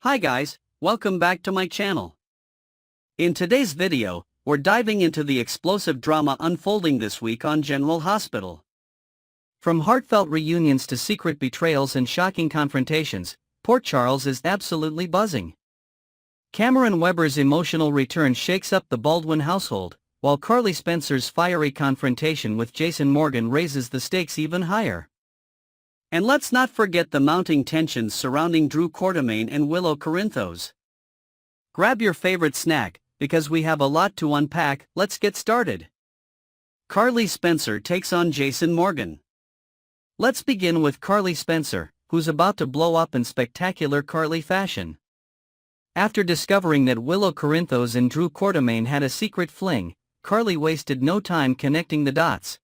Hi guys, welcome back to my channel. In today's video, we're diving into the explosive drama unfolding this week on General Hospital. From heartfelt reunions to secret betrayals and shocking confrontations, Port Charles is absolutely buzzing. Cameron Webber's emotional return shakes up the Baldwin household, while Carly Spencer's fiery confrontation with Jason Morgan raises the stakes even higher. And let's not forget the mounting tensions surrounding Drew Quartermaine and Willow Corinthos. Grab your favorite snack, because we have a lot to unpack. Let's get started. Carly Spencer takes on Jason Morgan. Let's begin with Carly Spencer, who's about to blow up in spectacular Carly fashion. After discovering that Willow Corinthos and Drew Quartermaine had a secret fling, Carly wasted no time connecting the dots.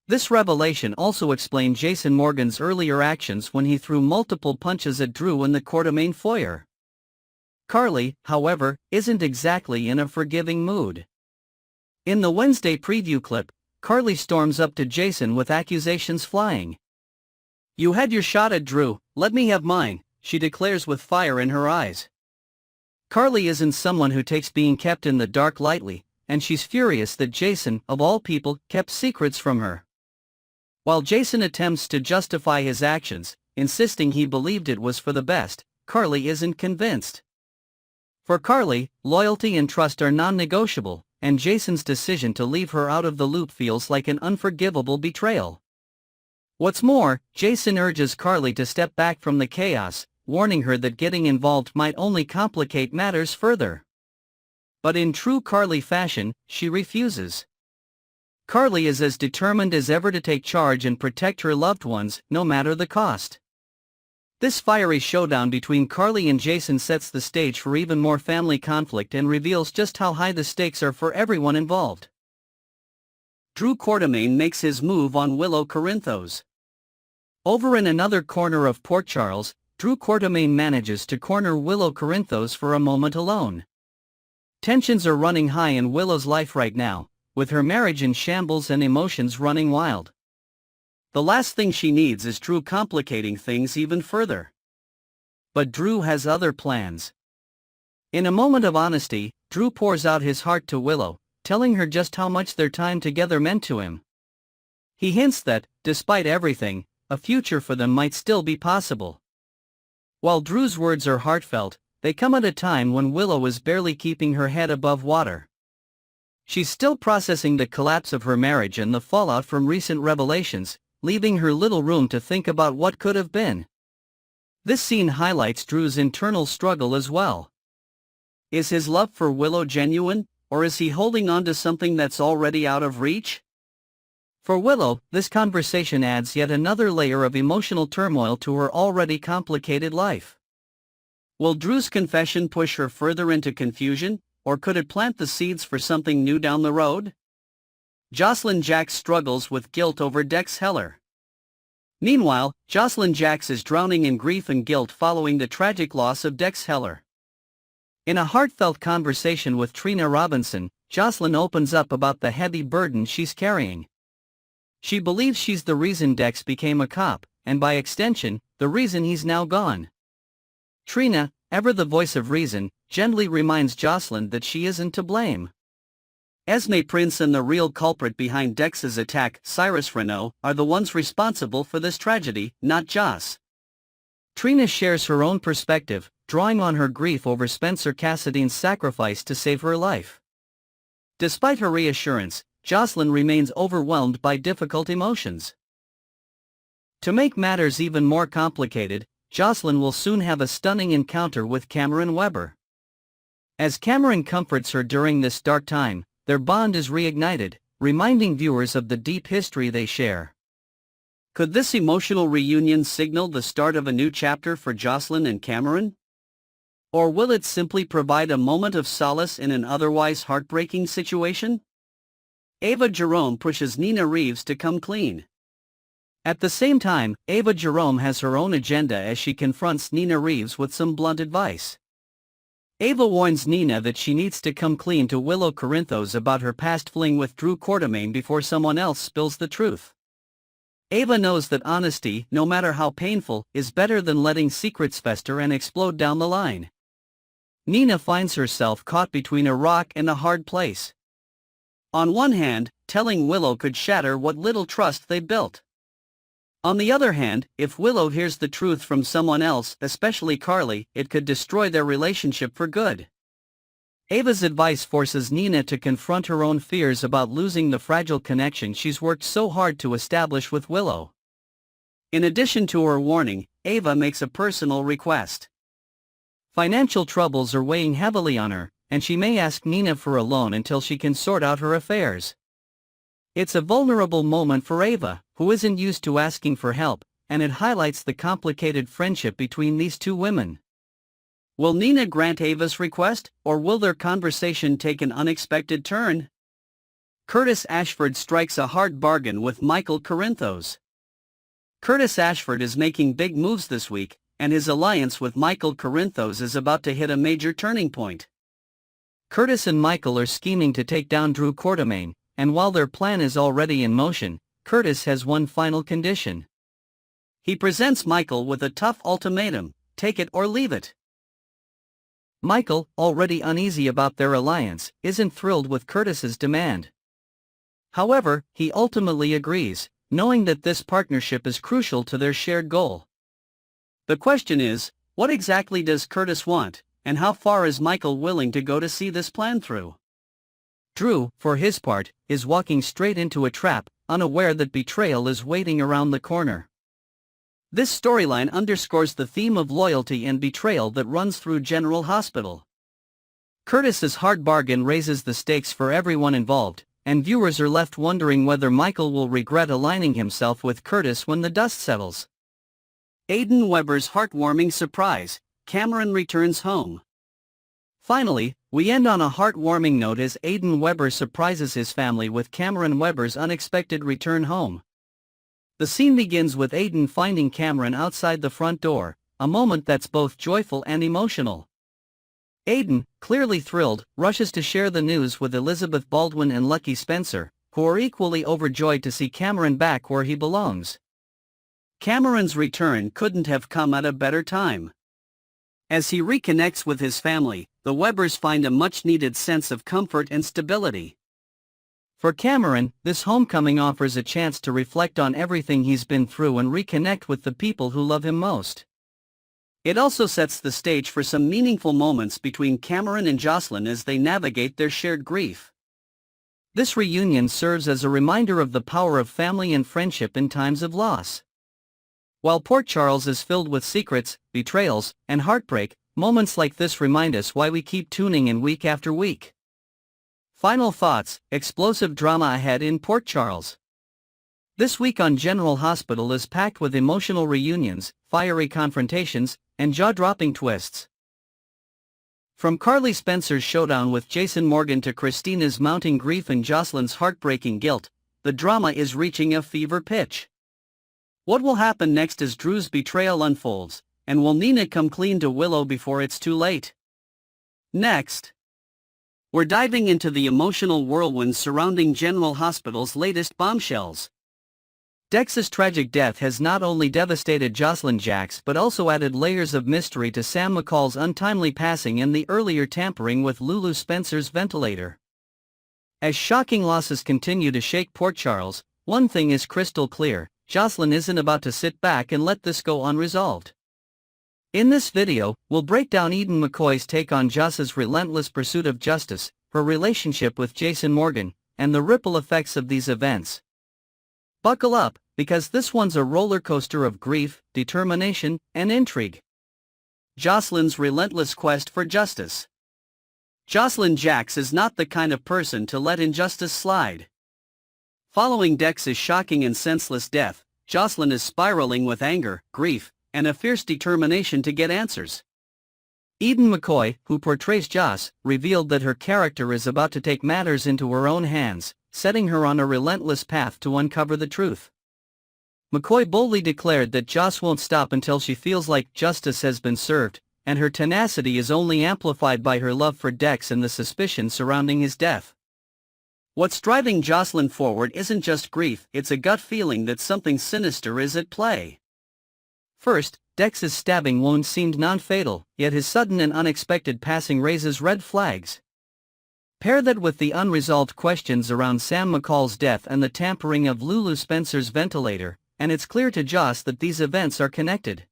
This revelation also explained Jason Morgan's earlier actions when he threw multiple punches at Drew in the Quartermaine foyer. Carly, however, isn't exactly in a forgiving mood. In the Wednesday preview clip, Carly storms up to Jason with accusations flying. "You had your shot at Drew, let me have mine," she declares with fire in her eyes. Carly isn't someone who takes being kept in the dark lightly, and she's furious that Jason, of all people, kept secrets from her. While Jason attempts to justify his actions, insisting he believed it was for the best, Carly isn't convinced. For Carly, loyalty and trust are non-negotiable, and Jason's decision to leave her out of the loop feels like an unforgivable betrayal. What's more, Jason urges Carly to step back from the chaos, warning her that getting involved might only complicate matters further. But in true Carly fashion, she refuses. Carly is as determined as ever to take charge and protect her loved ones, no matter the cost. This fiery showdown between Carly and Jason sets the stage for even more family conflict and reveals just how high the stakes are for everyone involved. Drew Quartermaine makes his move on Willow Corinthos. Over in another corner of Port Charles, Drew Quartermaine manages to corner Willow Corinthos for a moment alone. Tensions are running high in Willow's life right now, with her marriage in shambles and emotions running wild. The last thing she needs is Drew complicating things even further. But Drew has other plans. In a moment of honesty, Drew pours out his heart to Willow, telling her just how much their time together meant to him. He hints that, despite everything, a future for them might still be possible. While Drew's words are heartfelt, they come at a time when Willow is barely keeping her head above water. She's still processing the collapse of her marriage and the fallout from recent revelations, leaving her little room to think about what could have been. This scene highlights Drew's internal struggle as well. Is his love for Willow genuine, or is he holding on to something that's already out of reach? For Willow, this conversation adds yet another layer of emotional turmoil to her already complicated life. Will Drew's confession push her further into confusion, or could it plant the seeds for something new down the road? Jocelyn Jacks struggles with guilt over Dex Heller. Meanwhile, Jocelyn Jacks is drowning in grief and guilt following the tragic loss of Dex Heller. In a heartfelt conversation with Trina Robinson, Jocelyn opens up about the heavy burden she's carrying. She believes she's the reason Dex became a cop, and by extension, the reason he's now gone. Trina, ever the voice of reason, gently reminds Jocelyn that she isn't to blame. Esme Prince and the real culprit behind Dex's attack, Cyrus Renault, are the ones responsible for this tragedy, not Joss. Trina shares her own perspective, drawing on her grief over Spencer Cassidy's sacrifice to save her life. Despite her reassurance, Jocelyn remains overwhelmed by difficult emotions. To make matters even more complicated, Jocelyn will soon have a stunning encounter with Cameron Webber. As Cameron comforts her during this dark time, their bond is reignited, reminding viewers of the deep history they share. Could this emotional reunion signal the start of a new chapter for Jocelyn and Cameron? Or will it simply provide a moment of solace in an otherwise heartbreaking situation? Ava Jerome pushes Nina Reeves to come clean. At the same time, Ava Jerome has her own agenda as she confronts Nina Reeves with some blunt advice. Ava warns Nina that she needs to come clean to Willow Corinthos about her past fling with Drew Quartermaine before someone else spills the truth. Ava knows that honesty, no matter how painful, is better than letting secrets fester and explode down the line. Nina finds herself caught between a rock and a hard place. On one hand, telling Willow could shatter what little trust they built. On the other hand, if Willow hears the truth from someone else, especially Carly, it could destroy their relationship for good. Ava's advice forces Nina to confront her own fears about losing the fragile connection she's worked so hard to establish with Willow. In addition to her warning, Ava makes a personal request. Financial troubles are weighing heavily on her, and she may ask Nina for a loan until she can sort out her affairs. It's a vulnerable moment for Ava, who isn't used to asking for help, and it highlights the complicated friendship between these two women. Will Nina grant Ava's request, or will their conversation take an unexpected turn? Curtis Ashford strikes a hard bargain with Michael Corinthos. Curtis Ashford is making big moves this week, and his alliance with Michael Corinthos is about to hit a major turning point. Curtis and Michael are scheming to take down Drew Quartermaine, and while their plan is already in motion, Curtis has one final condition. He presents Michael with a tough ultimatum: take it or leave it. Michael, already uneasy about their alliance, isn't thrilled with Curtis's demand. However, he ultimately agrees, knowing that this partnership is crucial to their shared goal. The question is, what exactly does Curtis want, and how far is Michael willing to go to see this plan through? Drew, for his part, is walking straight into a trap, unaware that betrayal is waiting around the corner. This storyline underscores the theme of loyalty and betrayal that runs through General Hospital. Curtis's hard bargain raises the stakes for everyone involved, and viewers are left wondering whether Michael will regret aligning himself with Curtis when the dust settles. Aidan Weber's heartwarming surprise: Cameron returns home. Finally, we end on a heartwarming note as Aidan Weber surprises his family with Cameron Weber's unexpected return home. The scene begins with Aidan finding Cameron outside the front door, a moment that's both joyful and emotional. Aidan, clearly thrilled, rushes to share the news with Elizabeth Baldwin and Lucky Spencer, who are equally overjoyed to see Cameron back where he belongs. Cameron's return couldn't have come at a better time. As he reconnects with his family, the Webers find a much-needed sense of comfort and stability. For Cameron, this homecoming offers a chance to reflect on everything he's been through and reconnect with the people who love him most. It also sets the stage for some meaningful moments between Cameron and Jocelyn as they navigate their shared grief. This reunion serves as a reminder of the power of family and friendship in times of loss. While Port Charles is filled with secrets, betrayals, and heartbreak, moments like this remind us why we keep tuning in week after week. Final thoughts: explosive drama ahead in Port Charles. This week on General Hospital is packed with emotional reunions, fiery confrontations, and jaw-dropping twists. From Carly Spencer's showdown with Jason Morgan to Christina's mounting grief and Jocelyn's heartbreaking guilt, the drama is reaching a fever pitch. What will happen next as Drew's betrayal unfolds, and will Nina come clean to Willow before it's too late? Next, we're diving into the emotional whirlwind surrounding General Hospital's latest bombshells. Dex's tragic death has not only devastated Jocelyn Jacks but also added layers of mystery to Sam McCall's untimely passing and the earlier tampering with Lulu Spencer's ventilator. As shocking losses continue to shake Port Charles, one thing is crystal clear: Jocelyn isn't about to sit back and let this go unresolved. In this video, we'll break down Eden McCoy's take on Joss's relentless pursuit of justice, her relationship with Jason Morgan, and the ripple effects of these events. Buckle up, because this one's a roller coaster of grief, determination, and intrigue. Jocelyn's relentless quest for justice. Jocelyn Jacks is not the kind of person to let injustice slide. Following Dex's shocking and senseless death, Jocelyn is spiraling with anger, grief, and a fierce determination to get answers. Eden McCoy, who portrays Joss, revealed that her character is about to take matters into her own hands, setting her on a relentless path to uncover the truth. McCoy boldly declared that Joss won't stop until she feels like justice has been served, and her tenacity is only amplified by her love for Dex and the suspicion surrounding his death. What's driving Jocelyn forward isn't just grief, it's a gut feeling that something sinister is at play. First, Dex's stabbing wound seemed non-fatal, yet his sudden and unexpected passing raises red flags. Pair that with the unresolved questions around Sam McCall's death and the tampering of Lulu Spencer's ventilator, and it's clear to Joss that these events are connected.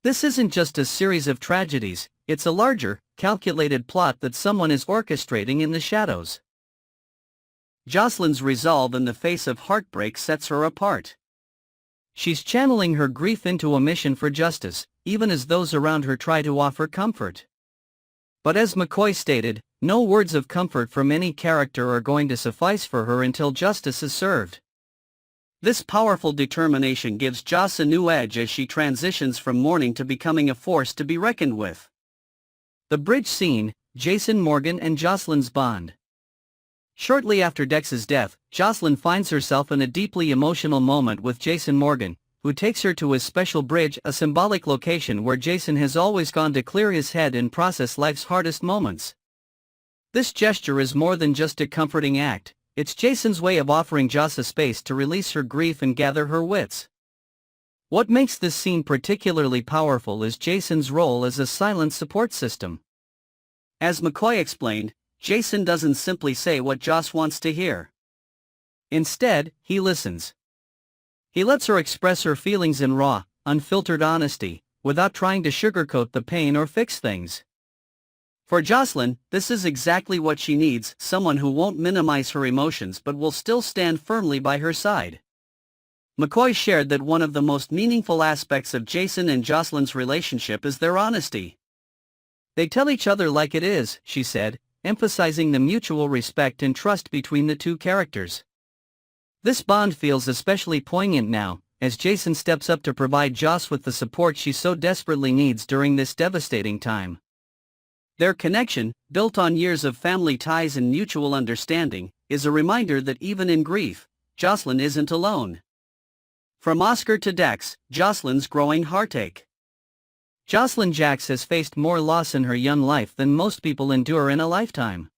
This isn't just a series of tragedies, it's a larger, calculated plot that someone is orchestrating in the shadows. Jocelyn's resolve in the face of heartbreak sets her apart. She's channeling her grief into a mission for justice, even as those around her try to offer comfort. But as McCoy stated, no words of comfort from any character are going to suffice for her until justice is served. This powerful determination gives Joss a new edge as she transitions from mourning to becoming a force to be reckoned with. The bridge scene, Jason Morgan and Jocelyn's bond. Shortly after Dex's death, Jocelyn finds herself in a deeply emotional moment with Jason Morgan, who takes her to his special bridge, a symbolic location where Jason has always gone to clear his head and process life's hardest moments. This gesture is more than just a comforting act, it's Jason's way of offering Joss a space to release her grief and gather her wits. What makes this scene particularly powerful is Jason's role as a silent support system. As McCoy explained, Jason doesn't simply say what Joss wants to hear. Instead, he listens. He lets her express her feelings in raw, unfiltered honesty, without trying to sugarcoat the pain or fix things. For Jocelyn, this is exactly what she needs, someone who won't minimize her emotions but will still stand firmly by her side. McCoy shared that one of the most meaningful aspects of Jason and Jocelyn's relationship is their honesty. They tell each other like it is, she said, emphasizing the mutual respect and trust between the two characters. This bond feels especially poignant now, as Jason steps up to provide Joss with the support she so desperately needs during this devastating time. Their connection, built on years of family ties and mutual understanding, is a reminder that even in grief, Jocelyn isn't alone. From Oscar to Dex, Jocelyn's growing heartache. Jocelyn Jacks has faced more loss in her young life than most people endure in a lifetime.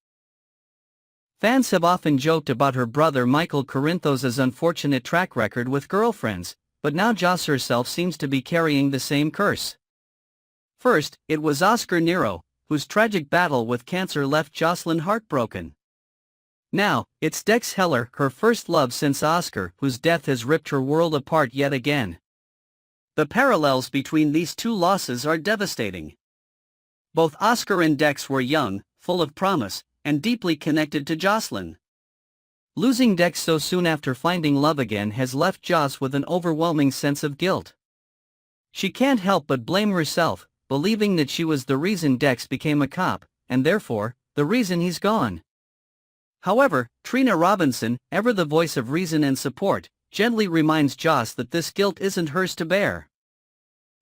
Fans have often joked about her brother Michael Corinthos' unfortunate track record with girlfriends, but now Joss herself seems to be carrying the same curse. First, it was Oscar Nero, whose tragic battle with cancer left Jocelyn heartbroken. Now, it's Dex Heller, her first love since Oscar, whose death has ripped her world apart yet again. The parallels between these two losses are devastating. Both Oscar and Dex were young, full of promise, and deeply connected to Jocelyn. Losing Dex so soon after finding love again has left Joss with an overwhelming sense of guilt. She can't help but blame herself, believing that she was the reason Dex became a cop, and therefore, the reason he's gone. However, Trina Robinson, ever the voice of reason and support, gently reminds Joss that this guilt isn't hers to bear.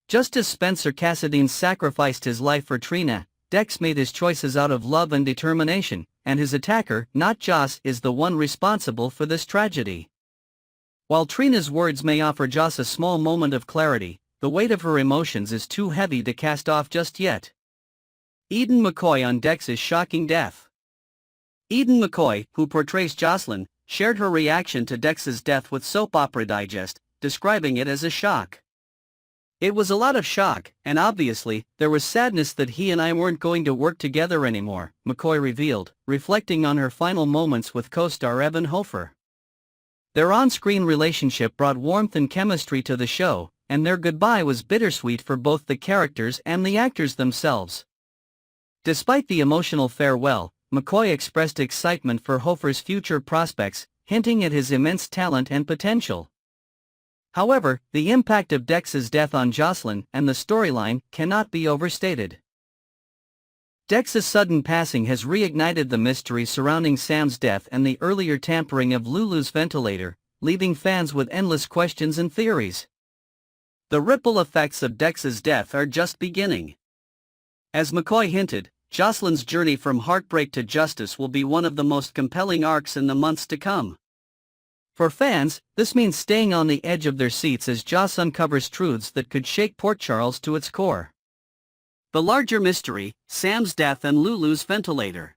Just as Spencer Cassadine sacrificed his life for Trina, Dex made his choices out of love and determination, and his attacker, not Joss, is the one responsible for this tragedy. While Trina's words may offer Joss a small moment of clarity, the weight of her emotions is too heavy to cast off just yet. Eden McCoy on Dex's shocking death. Eden McCoy, who portrays Jocelyn, shared her reaction to Dex's death with Soap Opera Digest, describing it as a shock. It was a lot of shock, and obviously, there was sadness that he and I weren't going to work together anymore, McCoy revealed, reflecting on her final moments with co-star Evan Hofer. Their on-screen relationship brought warmth and chemistry to the show, and their goodbye was bittersweet for both the characters and the actors themselves. Despite the emotional farewell, McCoy expressed excitement for Hofer's future prospects, hinting at his immense talent and potential. However, the impact of Dex's death on Jocelyn and the storyline cannot be overstated. Dex's sudden passing has reignited the mystery surrounding Sam's death and the earlier tampering of Lulu's ventilator, leaving fans with endless questions and theories. The ripple effects of Dex's death are just beginning. As McCoy hinted, Jocelyn's journey from heartbreak to justice will be one of the most compelling arcs in the months to come. For fans, this means staying on the edge of their seats as Joss uncovers truths that could shake Port Charles to its core. The larger mystery, Sam's death and Lulu's ventilator.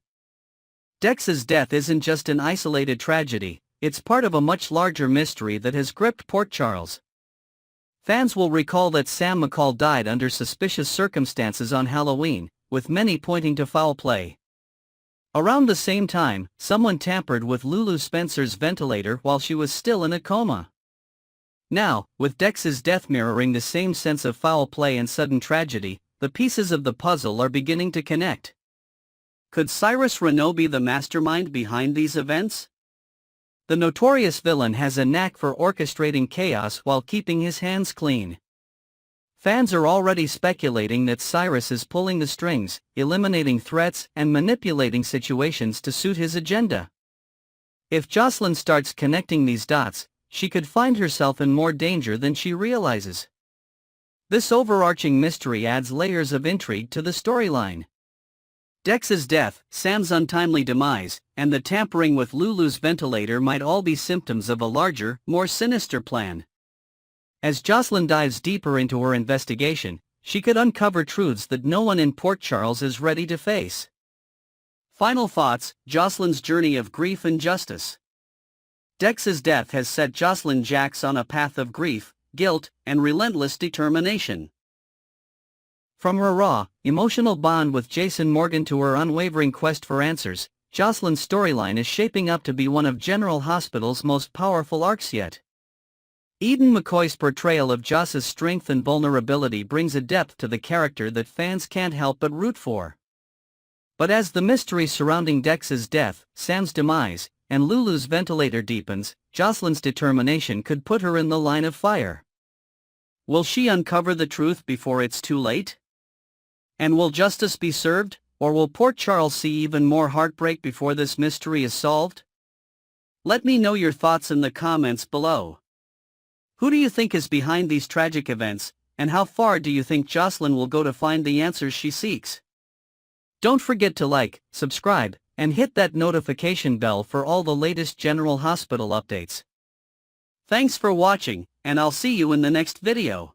Dex's death isn't just an isolated tragedy, it's part of a much larger mystery that has gripped Port Charles. Fans will recall that Sam McCall died under suspicious circumstances on Halloween, with many pointing to foul play. Around the same time, someone tampered with Lulu Spencer's ventilator while she was still in a coma. Now, with Dex's death mirroring the same sense of foul play and sudden tragedy, the pieces of the puzzle are beginning to connect. Could Cyrus Renaud be the mastermind behind these events? The notorious villain has a knack for orchestrating chaos while keeping his hands clean. Fans are already speculating that Cyrus is pulling the strings, eliminating threats and manipulating situations to suit his agenda. If Jocelyn starts connecting these dots, she could find herself in more danger than she realizes. This overarching mystery adds layers of intrigue to the storyline. Dex's death, Sam's untimely demise, and the tampering with Lulu's ventilator might all be symptoms of a larger, more sinister plan. As Jocelyn dives deeper into her investigation, she could uncover truths that no one in Port Charles is ready to face. Final thoughts: Jocelyn's journey of grief and justice. Dex's death has set Jocelyn Jacques on a path of grief, guilt, and relentless determination. From her raw, emotional bond with Jason Morgan to her unwavering quest for answers, Jocelyn's storyline is shaping up to be one of General Hospital's most powerful arcs yet. Eden McCoy's portrayal of Joss's strength and vulnerability brings a depth to the character that fans can't help but root for. But as the mystery surrounding Dex's death, Sam's demise, and Lulu's ventilator deepens, Jocelyn's determination could put her in the line of fire. Will she uncover the truth before it's too late? And will justice be served, or will Port Charles see even more heartbreak before this mystery is solved? Let me know your thoughts in the comments below. Who do you think is behind these tragic events, and how far do you think Jocelyn will go to find the answers she seeks? Don't forget to like, subscribe, and hit that notification bell for all the latest General Hospital updates. Thanks for watching, and I'll see you in the next video.